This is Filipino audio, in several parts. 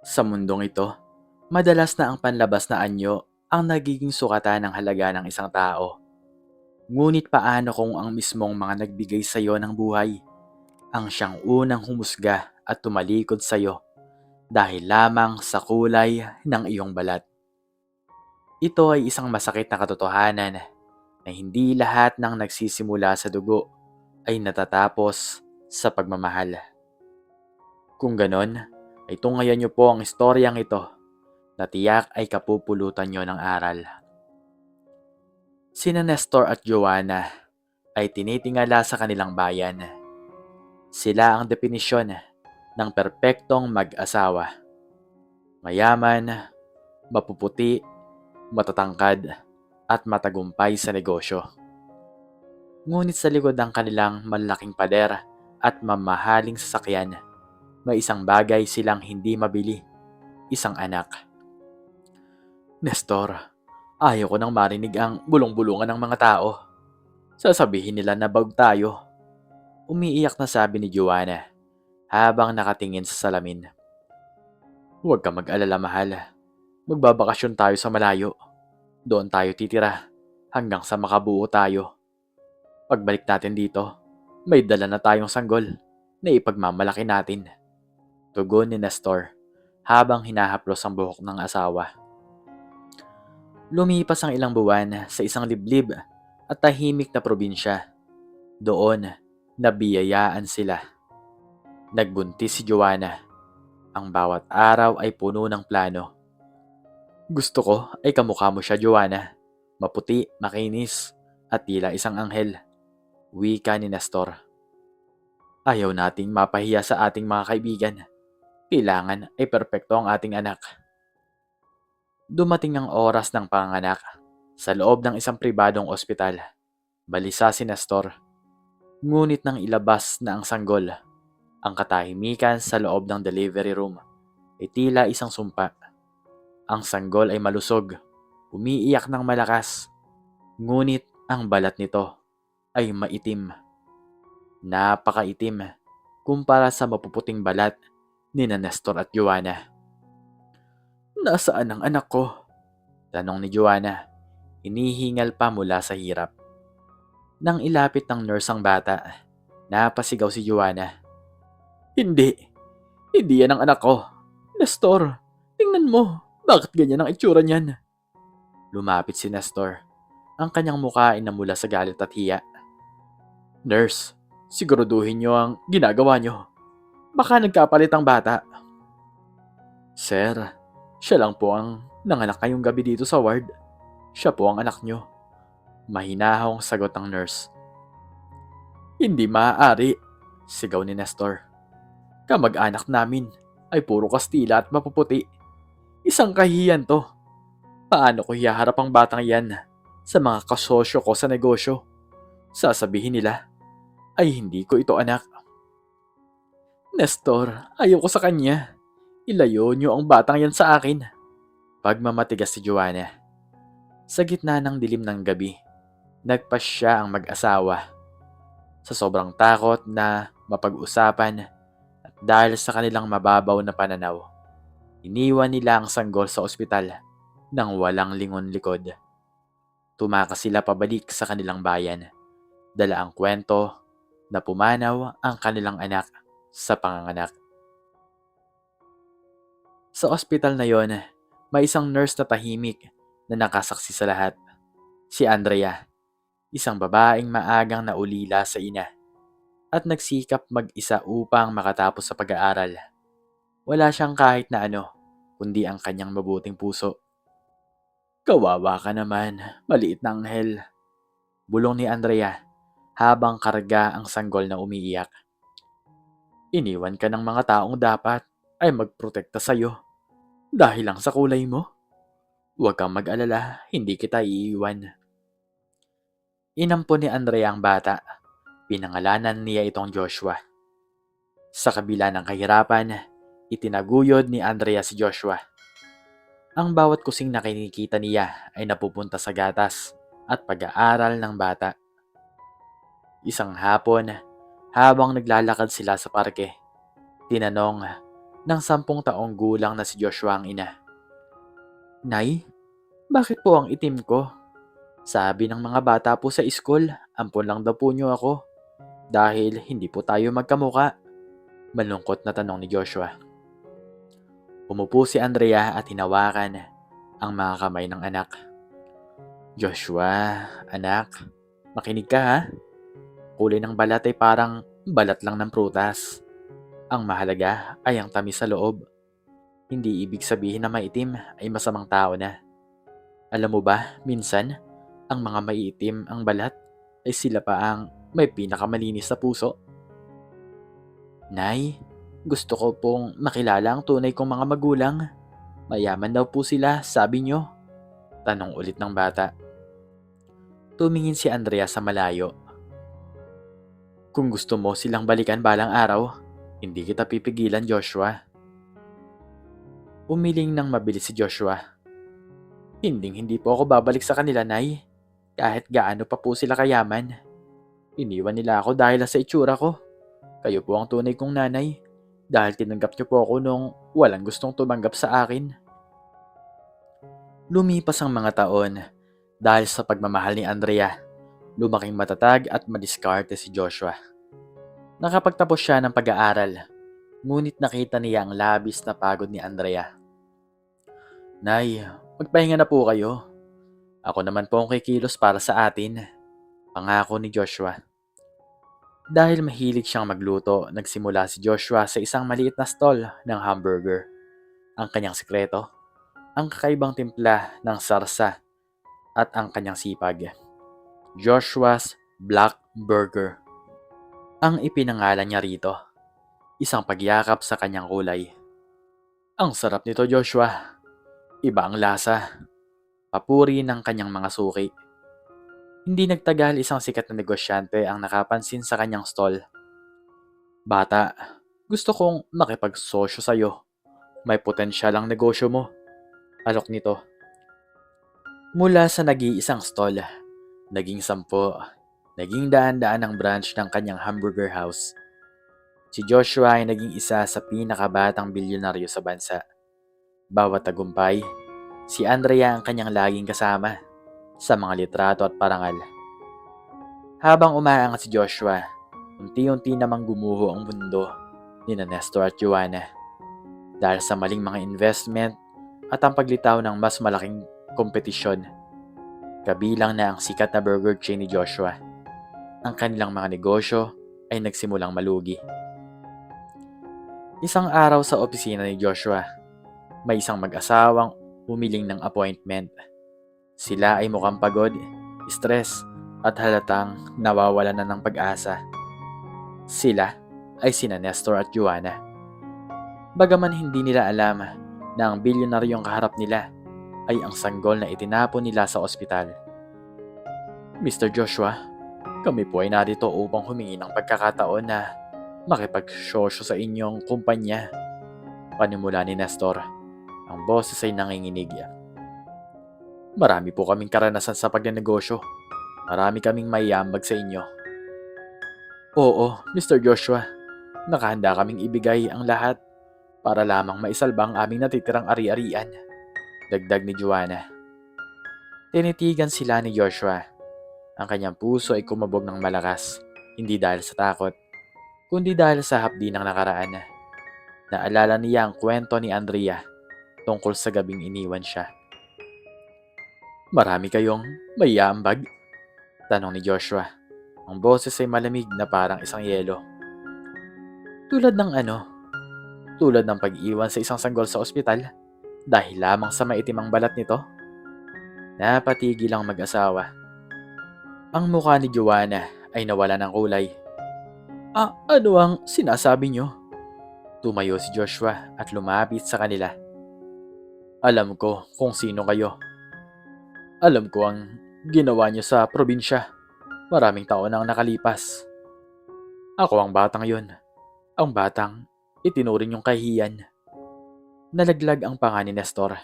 Sa mundong ito, madalas na ang panlabas na anyo ang nagiging sukatan ng halaga ng isang tao. Ngunit paano kung ang mismong mga nagbigay sa iyo ng buhay ang siyang unang humusga at tumalikod sa iyo dahil lamang sa kulay ng iyong balat? Ito ay isang masakit na katotohanan na hindi lahat ng nagsisimula sa dugo ay natatapos sa pagmamahal. Kung ganon, ay tungayan niyo po ang istoryang ito na tiyak ay kapupulutan niyo ng aral. Sina Nestor at Joanna ay tinitingala sa kanilang bayan. Sila ang definisyon ng perpektong mag-asawa. Mayaman, mapuputi, matatangkad, at matagumpay sa negosyo. Ngunit sa likod ng kanilang malaking pader at mamahaling sasakyan, may isang bagay silang hindi mabili, isang anak. Nestor, ayaw ko nang marinig ang bulong-bulungan ng mga tao. Sasabihin nila na bag tayo. Umiiyak na sabi ni Joanna habang nakatingin sa salamin. Huwag ka mag-alala, mahal. Magbabakasyon tayo sa malayo. Doon tayo titira hanggang sa makabuo tayo. Pagbalik natin dito, may dala na tayong sanggol na ipagmamalaki natin. Tugon ni Nestor habang hinahaplos ang buhok ng asawa. Lumipas ang ilang buwan sa isang liblib at tahimik na probinsya. Doon, nabiyayaan sila. Nagbuntis si Joanna. Ang bawat araw ay puno ng plano. Gusto ko ay kamukha mo siya, Joanna. Maputi, makinis, at tila isang anghel. Wika ni Nestor. Ayaw nating mapahiya sa ating mga kaibigan. Kailangan ay perpekto ang ating anak. Dumating ang oras ng panganak sa loob ng isang pribadong ospital. Balisa si Nestor. Ngunit nang ilabas na ang sanggol, ang katahimikan sa loob ng delivery room ay tila isang sumpa. Ang sanggol ay malusog, umiiyak ng malakas. Ngunit ang balat nito ay maitim. Napakaitim kumpara sa mapuputing balat ni Nestor at Joanna. Nasaan ang anak ko? Tanong ni Joanna. Inihingal pa mula sa hirap. Nang ilapit ng nurse ang bata, napasigaw si Joanna. Hindi! Hindi yan ang anak ko! Nestor! Tingnan mo! Bakit ganyan ang itsura niyan? Lumapit si Nestor. Ang kanyang mukha ay namula sa galit at hiya. Nurse, siguraduhin niyo ang ginagawa niyo. Baka nagkapalit ang bata. Sir, siya lang po ang nanganak ngayong gabi dito sa ward. Siya po ang anak niyo. Mahinahong sagot ng nurse. Hindi maaari, sigaw ni Nestor. Kamag-anak namin ay puro Kastila at mapuputi. Isang kahiyan to. Paano ko hiharap ang batang yan sa mga kasosyo ko sa negosyo? Sasabihin nila ay hindi ko ito anak. Nestor, ayaw ko sa kanya. Ilayo niyo ang batang yan sa akin. Pagmamatigas si Joanna. Sa gitna ng dilim ng gabi, nagpasya ang mag-asawa. Sa sobrang takot na mapag-usapan at dahil sa kanilang mababaw na pananaw, iniwan nila ang sanggol sa ospital nang walang lingon likod. Tumakas sila pabalik sa kanilang bayan. Dala ang kwento na pumanaw ang kanilang anak sa panganganak. Sa ospital na yon, may isang nurse na tahimik na nakasaksi sa lahat. Si Andrea, isang babaeng maagang naulila sa ina at nagsikap mag-isa upang makatapos sa pag-aaral. Wala siyang kahit na ano, kundi ang kanyang mabuting puso. Kawawa ka naman, maliit na anghel. Bulong ni Andrea habang karga ang sanggol na umiiyak. Iniwan ka ng mga taong dapat ay magprotekta sa'yo. Dahil lang sa kulay mo? Huwag kang mag-alala, hindi kita iiwan. Inampon ni Andrea ang bata. Pinangalanan niya itong Joshua. Sa kabila ng kahirapan, itinaguyod ni Andrea si Joshua. Ang bawat kusing na kinikita niya ay napupunta sa gatas at pag-aaral ng bata. Isang hapon, habang naglalakad sila sa parke, tinanong ng 10 taong gulang na si Joshua ang ina. Nay, bakit po ang itim ko? Sabi ng mga bata po sa school, ampon lang daw po niyo ako dahil hindi po tayo magkamuka. Malungkot na tanong ni Joshua. Umupo si Andrea at hinawakan ang mga kamay ng anak. Joshua, anak, makinig ka ha. Kulay ng balat ay parang balat lang ng prutas. Ang mahalaga ay ang tamis sa loob. Hindi ibig sabihin na maitim ay masamang tao na. Alam mo ba, minsan, ang mga maiitim ang balat ay sila pa ang may pinakamalinis sa puso. Nay, gusto ko pong makilala ang tunay kong mga magulang. Mayaman daw po sila, sabi nyo. Tanong ulit ng bata. Tumingin si Andrea sa malayo. Kung gusto mo silang balikan balang araw, hindi kita pipigilan, Joshua. Umiling ng mabilis si Joshua. Hindi po ako babalik sa kanila, Nay. Kahit gaano pa po sila kayaman. Iniwan nila ako dahil sa itsura ko. Kayo po ang tunay kong nanay. Dahil tinanggap niyo po ako nung walang gustong tumanggap sa akin. Lumipas ang mga taon dahil sa pagmamahal ni Andrea. Lumaking matatag at madiskarte si Joshua. Nakapagtapos siya ng pag-aaral, ngunit nakita niya ang labis na pagod ni Andrea. Nay, magpahinga na po kayo. Ako naman po ang kikilos para sa atin, pangako ni Joshua. Dahil mahilig siyang magluto, nagsimula si Joshua sa isang maliit na stall ng hamburger. Ang kanyang sikreto, ang kakaibang timpla ng sarsa at ang kanyang sipag. Joshua's Black Burger. Ang ipinangalan niya rito, isang pagyakap sa kanyang kulay. Ang sarap nito, Joshua. Iba ang lasa. Papuri ng kanyang mga suki. Hindi nagtagal, isang sikat na negosyante ang nakapansin sa kanyang stall. Bata, gusto kong makipagsosyo sa'yo. May potensyal ang negosyo mo. Alok nito. Mula sa nag-iisang stall, naging 10, naging daan-daan ang branch ng kanyang hamburger house. Si Joshua ay naging isa sa pinakabatang bilyonaryo sa bansa. Bawat tagumpay, si Andrea ang kanyang laging kasama sa mga litrato at parangal. Habang umaangat si Joshua, unti-unti namang gumuho ang mundo ni Nestor at Joanna. Dahil sa maling mga investment at ang paglitaw ng mas malaking kompetisyon, kabilang na ang sikat na burger chain ni Joshua. Ang kanilang mga negosyo ay nagsimulang malugi. Isang araw sa opisina ni Joshua, may isang mag-asawang humiling ng appointment. Sila ay mukhang pagod, stress, at halatang nawawalan na ng pag-asa. Sila ay sina Nestor at Joanna. Bagaman hindi nila alam na ang bilyonaryong kaharap nila ay ang sanggol na itinapon nila sa ospital. Mr. Joshua, kami po ay narito upang humingi ng pagkakataon na makipagsosyo sa inyong kumpanya. Panimula ni Nestor. Ang boses ay nanginginig. Marami po kaming karanasan sa pagnenegosyo. Marami kaming maiambag sa inyo. Oo, Mr. Joshua. Nakahanda kaming ibigay ang lahat para lamang maisalba ang aming natitirang ari-arian. Dagdag ni Joanna. Tinitigan sila ni Joshua. Ang kanyang puso ay kumabog ng malakas. Hindi dahil sa takot, kundi dahil sa hapdi ng nakaraan. Naalala niya ang kwento ni Andrea tungkol sa gabing iniwan siya. Marami kayong maiambag? Tanong ni Joshua. Ang boses ay malamig na parang isang yelo. Tulad ng ano? Tulad ng pag-iwan sa isang sanggol sa ospital dahil lamang sa maitim ang balat nito? Napatigil ang mag-asawa. Ang mukha ni Joanna ay nawala ng kulay. Ano ang sinasabi niyo? Tumayo si Joshua at lumapit sa kanila. Alam ko kung sino kayo. Alam ko ang ginawa niyo sa probinsya. Maraming taon ang nakalipas. Ako ang batang yun. Ang batang itinuring yung kahihiyan. Nalaglag ang panga ni Nestor.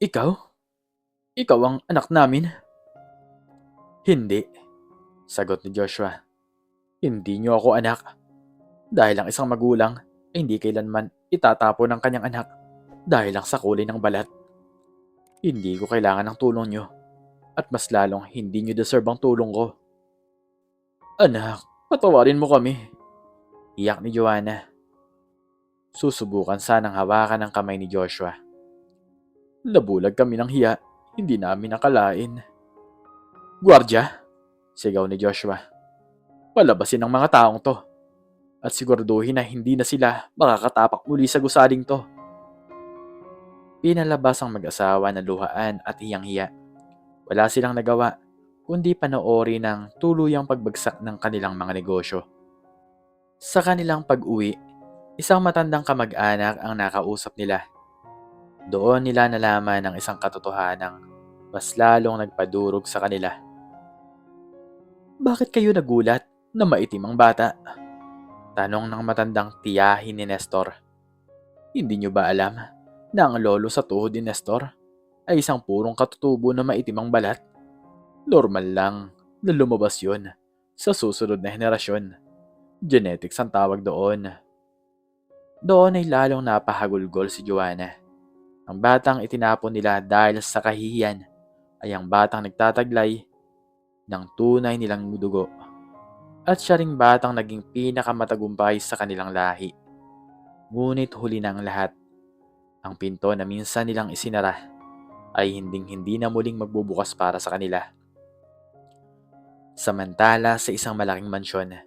Ikaw? Ikaw ang anak namin? Hindi, sagot ni Joshua. Hindi niyo ako anak. Dahil ang isang magulang ay hindi kailanman itatapon ng kanyang anak dahil lang sa kulay ng balat. Hindi ko kailangan ng tulong nyo at mas lalong hindi nyo deserve ang tulong ko. Anak, patawarin mo kami. Iyak ni Joanna. Susubukan sanang hawakan ang kamay ni Joshua. Nabulag kami ng hiya, hindi namin nakalain. Guardia! Sigaw ni Joshua. Palabasin ang mga taong to at siguraduhin na hindi na sila makakatapak muli sa gusaling to. Pinalabas ang mag-asawa na luhaan at hiyang-hiya. Wala silang nagawa kundi panoorin ng tuluyang pagbagsak ng kanilang mga negosyo. Sa kanilang pag-uwi, isang matandang kamag-anak ang nakausap nila. Doon nila nalaman ang isang katotohanang mas lalong nagpadurog sa kanila. Bakit kayo nagulat na maitim ang bata? Tanong ng matandang tiyahin ni Nestor. Hindi nyo ba alam na ang lolo sa tuhod ni Nestor ay isang purong katutubo na maitim ang balat? Normal lang na lumabas yun sa susunod na henerasyon. Genetics ang tawag doon. Doon ay lalong napahagulgol si Joanna. Ang batang itinapon nila dahil sa kahihiyan ay ang batang nagtataglay ng tunay nilang dugo. At siya ring batang naging pinakamatagumpay sa kanilang lahi. Ngunit huli na ang lahat. Ang pinto na minsan nilang isinara ay hinding-hindi na muling magbubukas para sa kanila. Samantala sa isang malaking mansyon,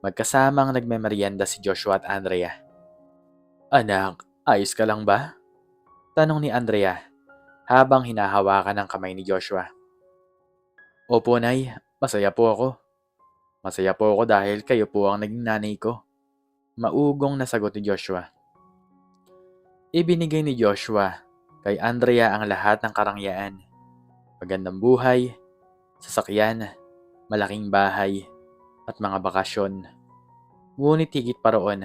magkasamang nagmemerienda si Joshua at Andrea. Anak, ayos ka lang ba? Tanong ni Andrea habang hinahawakan ang kamay ni Joshua. Opo, Nay. Masaya po ako. Masaya po ako dahil kayo po ang naging nanay ko. Maugong na sagot ni Joshua. Ibinigay ni Joshua kay Andrea ang lahat ng karangyaan. Magandang buhay, sasakyan, malaking bahay, at mga bakasyon. Ngunit higit pa roon,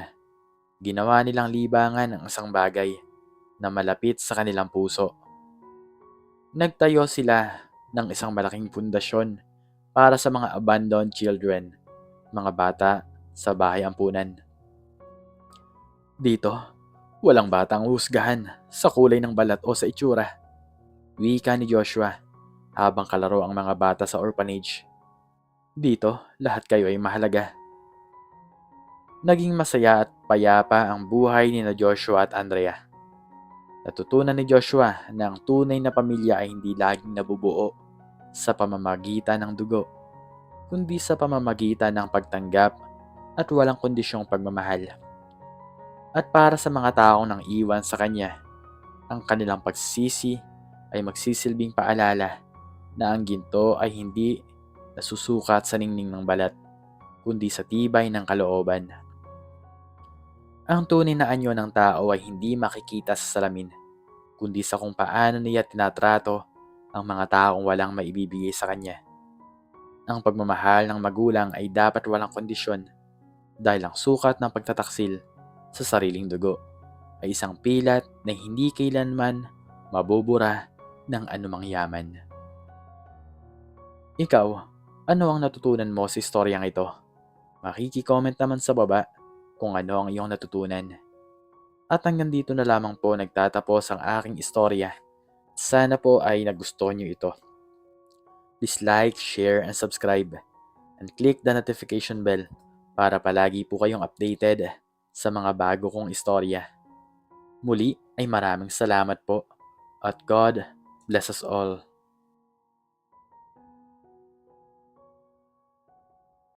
ginawa nilang libangan ang isang bagay na malapit sa kanilang puso. Nagtayo sila ng isang malaking pundasyon para sa mga abandoned children, mga bata sa bahay ampunan. Dito, walang batang husgahan sa kulay ng balat o sa itsura. Wika ni Joshua habang kalaro ang mga bata sa orphanage. Dito, lahat kayo ay mahalaga. Naging masaya at payapa ang buhay ni Joshua at Andrea. Natutunan ni Joshua na ang tunay na pamilya ay hindi laging nabubuo sa pamamagitan ng dugo, kundi sa pamamagitan ng pagtanggap at walang kondisyong pagmamahal. At para sa mga taong nang iwan sa kanya, ang kanilang pagsisisi ay magsisilbing paalala na ang ginto ay hindi nasusukat sa ningning ng balat, kundi sa tibay ng kalooban. Ang tunay na anyo ng tao ay hindi makikita sa salamin, kundi sa kung paano niya tinatrato ang mga taong walang maibibigay sa kanya. Ang pagmamahal ng magulang ay dapat walang kondisyon dahil ang sukat ng pagtataksil sa sariling dugo ay isang pilat na hindi kailanman mabubura ng anumang yaman. Ikaw, ano ang natutunan mo sa istoryang ito? Makiki-comment naman sa baba kung ano ang iyong natutunan. At hanggang dito na lamang po nagtatapos ang aking istorya. Sana po ay nagustuhan niyo ito. Please like, share, and subscribe. And click the notification bell para palagi po kayong updated sa mga bago kong istorya. Muli ay maraming salamat po. At God bless us all.